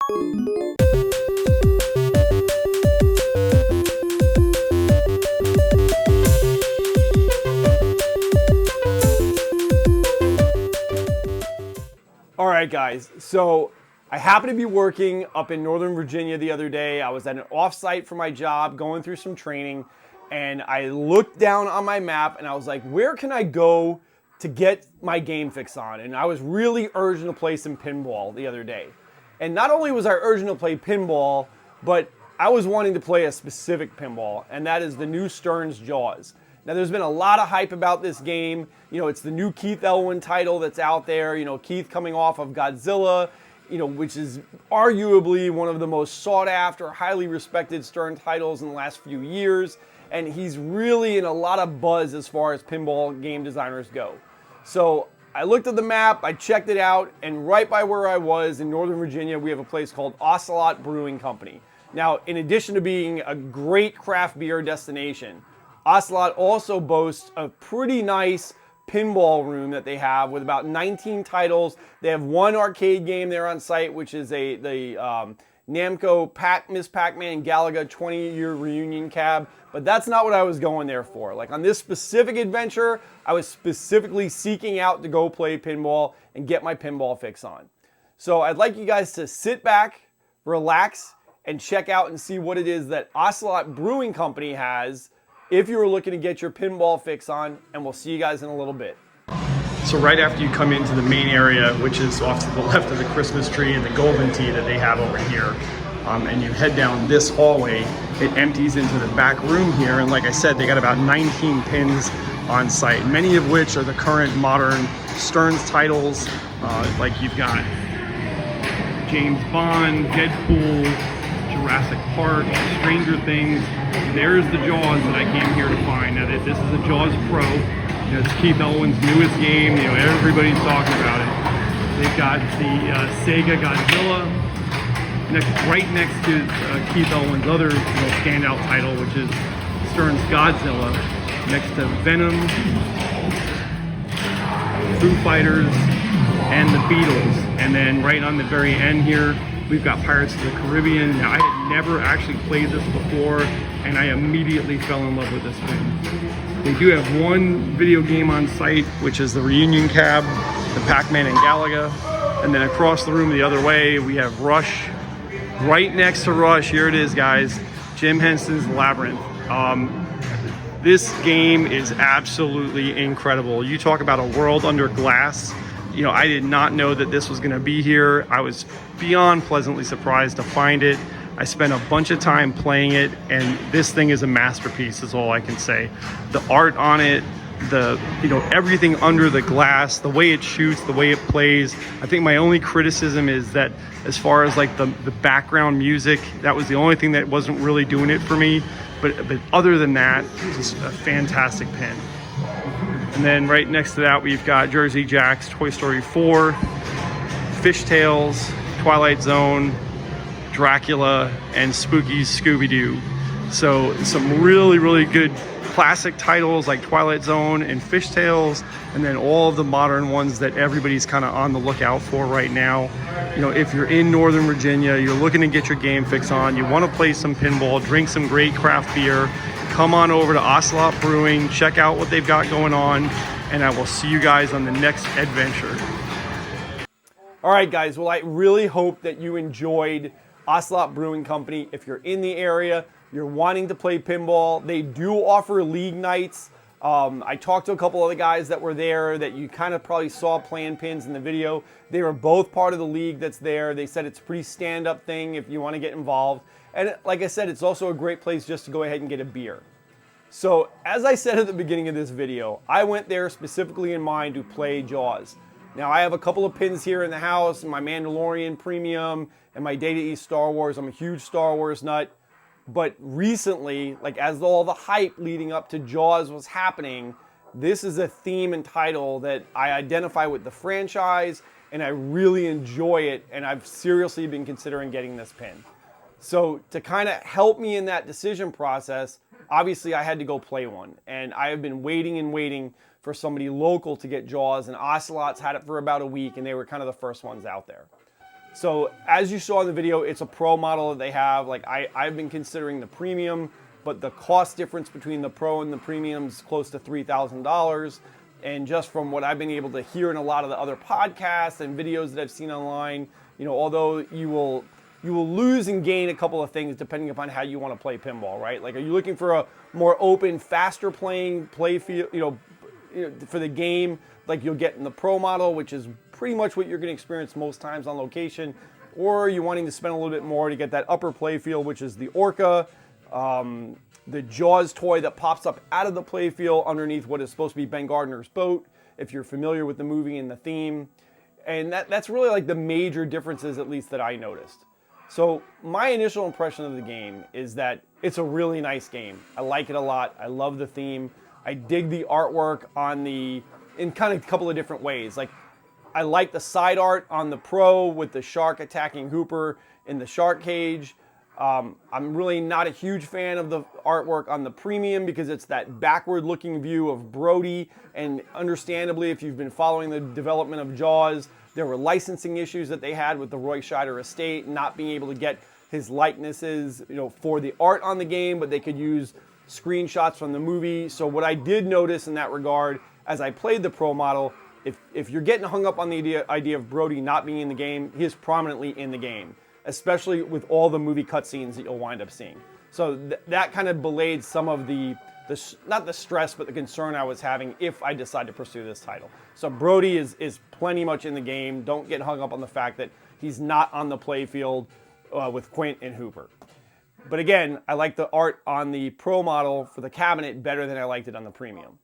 All right, guys, so I happened to be working up in Northern Virginia the other day. I was at an off-site for my job, going through some training, and I looked down on my map and I was like, where can I go to get my game fix on? And I was really urging to play some pinball the other day. And not only was I urging to play pinball, but I was wanting to play a specific pinball, and that is the new Sterns Jaws. Now, there's been a lot of hype about this game. You know, it's the new Keith Elwin title that's out there. You know, Keith coming off of Godzilla, you know, which is arguably one of the most sought after, highly respected Stern titles in the last few years. And he's really in a lot of buzz as far as pinball game designers go. So I looked at the map, I checked it out, and right by where I was in Northern Virginia, we have a place called Ocelot Brewing Company. Now, in addition to being a great craft beer destination, Ocelot also boasts a pretty nice pinball room that they have with about 19 titles. They have one arcade game there on site, which is the Namco Miss Pac-Man Galaga 20-year reunion cab. But that's not what I was going there for. Like on this specific adventure, I was specifically seeking out to go play pinball and get my pinball fix on. So I'd like you guys to sit back, relax, and check out and see what it is that Ocelot Brewing Company has if you were looking to get your pinball fix on, and we'll see you guys in a little bit. So right after you come into the main area, which is off to the left of the Christmas tree and the golden tee that they have over here, and you head down this hallway, it empties into the back room here, and like I said, they got about 19 pins on site, many of which are the current modern Sterns titles, like you've got James Bond, Deadpool, Jurassic Park, Stranger Things. There's the Jaws that I came here to find. Now this is a Jaws Pro. You know, it's Keith Elwin's newest game. You know, everybody's talking about it. They've got the Sega Godzilla right next to Keith Elwin's other standout title, which is Sterns Godzilla, next to Venom, Foo Fighters, and the Beatles. And then right on the very end here, we've got Pirates of the Caribbean. Now, I had never actually played this before, and I immediately fell in love with this one. They do have one video game on site, which is the Reunion Cab, the Pac-Man and Galaga. And then across the room the other way, we have Rush. Right next to Rush, here it is, guys, Jim Henson's Labyrinth. This game is absolutely incredible. You talk about a world under glass. You know, I did not know that this was going to be here. I was beyond pleasantly surprised to find it. I spent a bunch of time playing it, and this thing is a masterpiece, is all I can say. The art on it, everything under the glass, the way it shoots, the way it plays. I think my only criticism is that as far as like the background music, that was the only thing that wasn't really doing it for me. But other than that, it's a fantastic pin. And then right next to that, we've got Jersey Jack's Toy Story 4, Fishtails, Twilight Zone, Dracula, and Spooky's Scooby-Doo. So some really, really good classic titles like Twilight Zone and Fishtails, and then all of the modern ones that everybody's kind of on the lookout for right now. You know, if you're in Northern Virginia, you're looking to get your game fix on, you want to play some pinball, drink some great craft beer, come on over to Ocelot Brewing, check out what they've got going on, and I will see you guys on the next adventure. All right, guys, well, I really hope that you enjoyed Ocelot Brewing Company. If you're in the area, you're wanting to play pinball, they do offer league nights. I talked to a couple of the guys that were there that you kind of probably saw playing pins in the video. They were both part of the league that's there. They said it's a pretty stand-up thing if you want to get involved. And like I said, it's also a great place just to go ahead and get a beer. So as I said at the beginning of this video, I went there specifically in mind to play Jaws. Now I have a couple of pins here in the house, my Mandalorian Premium and my Data East Star Wars. I'm a huge Star Wars nut. But recently, like as all the hype leading up to Jaws was happening, this is a theme and title that I identify with the franchise and I really enjoy it, and I've seriously been considering getting this pin. So to kind of help me in that decision process, obviously I had to go play one, and I have been waiting and waiting for somebody local to get Jaws, and Ocelot's had it for about a week, and they were kind of the first ones out there. So as you saw in the video, it's a pro model that they have. Like I've been considering the premium, but the cost difference between the pro and the premium is close to $3,000. And just from what I've been able to hear in a lot of the other podcasts and videos that I've seen online, you know, although you will lose and gain a couple of things depending upon how you want to play pinball, right? Like, are you looking for a more open, faster playing play field, you know, for the game, like you'll get in the pro model, which is pretty much what you're going to experience most times on location, or are you wanting to spend a little bit more to get that upper play field, which is the Orca, the Jaws toy that pops up out of the play field underneath what is supposed to be Ben Gardner's boat, if you're familiar with the movie and the theme. And that's really like the major differences, at least that I noticed. So my initial impression of the game is that it's a really nice game. I like it a lot. I love the theme. I dig the artwork in kind of a couple of different ways. Like, I like the side art on the pro with the shark attacking Hooper in the shark cage. I'm really not a huge fan of the artwork on the premium because it's that backward looking view of Brody, and understandably, if you've been following the development of Jaws, there were licensing issues that they had with the Roy Scheider estate, not being able to get his likenesses, you know, for the art on the game, but they could use screenshots from the movie. So what I did notice in that regard as I played the pro model, if you're getting hung up on the idea of Brody not being in the game, he is prominently in the game, especially with all the movie cutscenes that you'll wind up seeing. So that kind of belayed some of the not the stress, but the concern I was having if I decide to pursue this title. So Brody is plenty much in the game. Don't get hung up on the fact that he's not on the play field with Quint and Hooper. But again, I like the art on the pro model for the cabinet better than I liked it on the premium.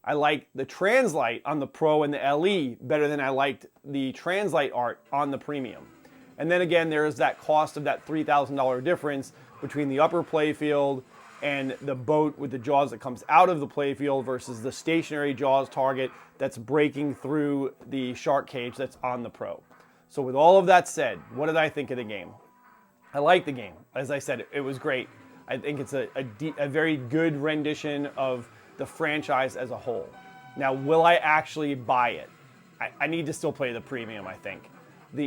I like the translite on the pro and the LE better than I liked the translite art on the premium. And then again, there is that cost of that $3,000 difference between the upper playfield and the boat with the Jaws that comes out of the playfield versus the stationary Jaws target that's breaking through the shark cage that's on the pro. So with all of that said, what did I think of the game? I like the game. As I said, it was great. I think it's a very good rendition of the franchise as a whole. Now, will I actually buy it? I need to still play the premium, I think.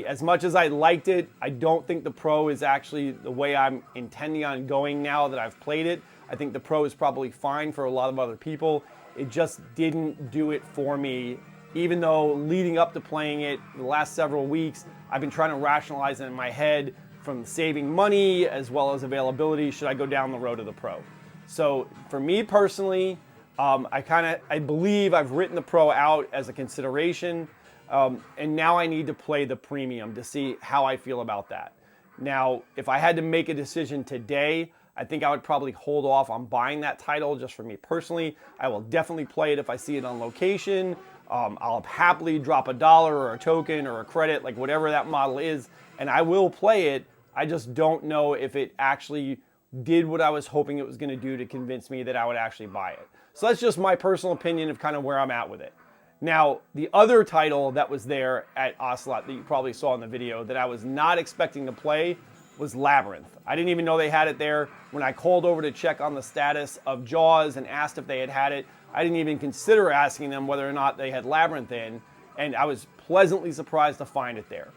As much as I liked it, I don't think the Pro is actually the way I'm intending on going now that I've played it. I think the Pro is probably fine for a lot of other people. It just didn't do it for me, even though leading up to playing it the last several weeks, I've been trying to rationalize it in my head from saving money as well as availability. Should I go down the road of the Pro? So for me personally, I believe I've written the Pro out as a consideration. And now I need to play the premium to see how I feel about that. Now, if I had to make a decision today, I think I would probably hold off on buying that title just for me personally. I will definitely play it if I see it on location. I'll happily drop $1 or a token or a credit, like whatever that model is, and I will play it. I just don't know if it actually did what I was hoping it was going to do to convince me that I would actually buy it. So that's just my personal opinion of kind of where I'm at with it. Now, the other title that was there at Ocelot that you probably saw in the video that I was not expecting to play was Labyrinth. I didn't even know they had it there. When I called over to check on the status of Jaws and asked if they had it, I didn't even consider asking them whether or not they had Labyrinth in, and I was pleasantly surprised to find it there.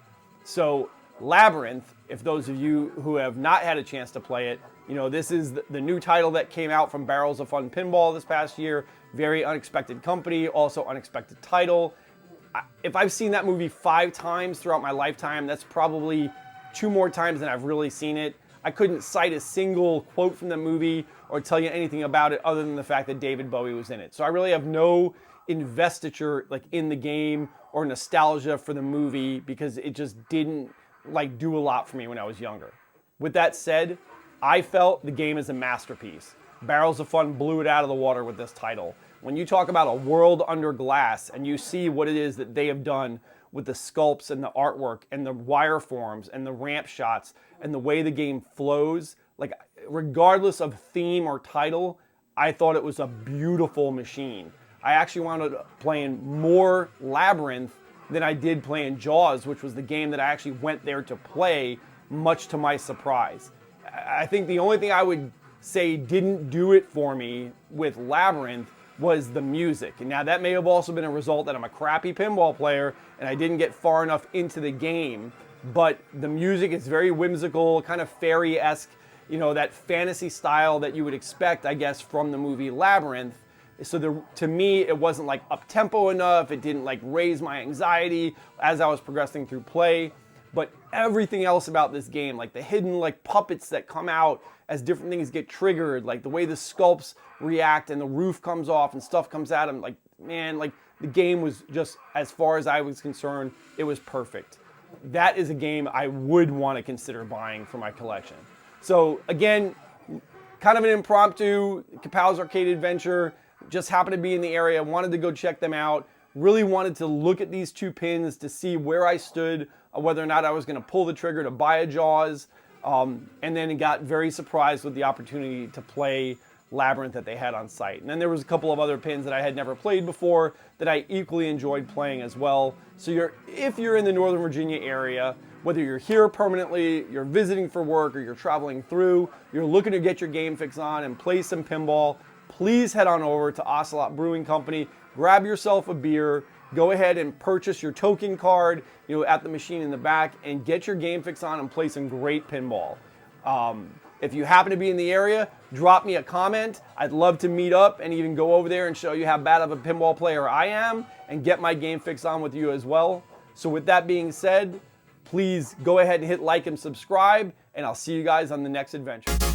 So Labyrinth, if those of you who have not had a chance to play it, you know, this is the new title that came out from Barrels of Fun Pinball this past year. Very unexpected company, also unexpected title. If I've seen that movie 5 times throughout my lifetime, that's probably 2 more times than I've really seen it. I couldn't cite a single quote from the movie or tell you anything about it other than the fact that David Bowie was in it. So I really have no investiture like in the game or nostalgia for the movie because it just didn't like do a lot for me when I was younger. With that said, I felt the game is a masterpiece. Barrels of Fun blew it out of the water with this title. When you talk about a world under glass and you see what it is that they have done with the sculpts and the artwork and the wireforms and the ramp shots and the way the game flows, like regardless of theme or title, I thought it was a beautiful machine. I actually wound up playing more Labyrinth than I did playing Jaws, which was the game that I actually went there to play, much to my surprise. I think the only thing I would say didn't do it for me with Labyrinth was the music. And now that may have also been a result that I'm a crappy pinball player and I didn't get far enough into the game but the music is very whimsical, kind of fairy-esque, you know, that fantasy style that you would expect, I guess, from the movie Labyrinth. So to me, it wasn't like up-tempo enough. It didn't like raise my anxiety as I was progressing through play. But everything else about this game, like the hidden like puppets that come out as different things get triggered, like the way the sculpts react and the roof comes off and stuff comes at them, like, man, like the game was just, as far as I was concerned, it was perfect. That is a game I would want to consider buying for my collection. So again, kind of an impromptu Kapows Arcade Adventure. Just happened to be in the area, wanted to go check them out. Really wanted to look at these two pins to see where I stood, whether or not I was going to pull the trigger to buy a Jaws. And then got very surprised with the opportunity to play Labyrinth that they had on site. And then there was a couple of other pins that I had never played before that I equally enjoyed playing as well. So if you're in the Northern Virginia area, whether you're here permanently, you're visiting for work, or you're traveling through, you're looking to get your game fix on and play some pinball, please head on over to Ocelot Brewing Company, grab yourself a beer, go ahead and purchase your token card, you know, at the machine in the back, and get your game fix on and play some great pinball. If you happen to be in the area, drop me a comment. I'd love to meet up and even go over there and show you how bad of a pinball player I am and get my game fix on with you as well. So with that being said, please go ahead and hit like and subscribe, and I'll see you guys on the next adventure.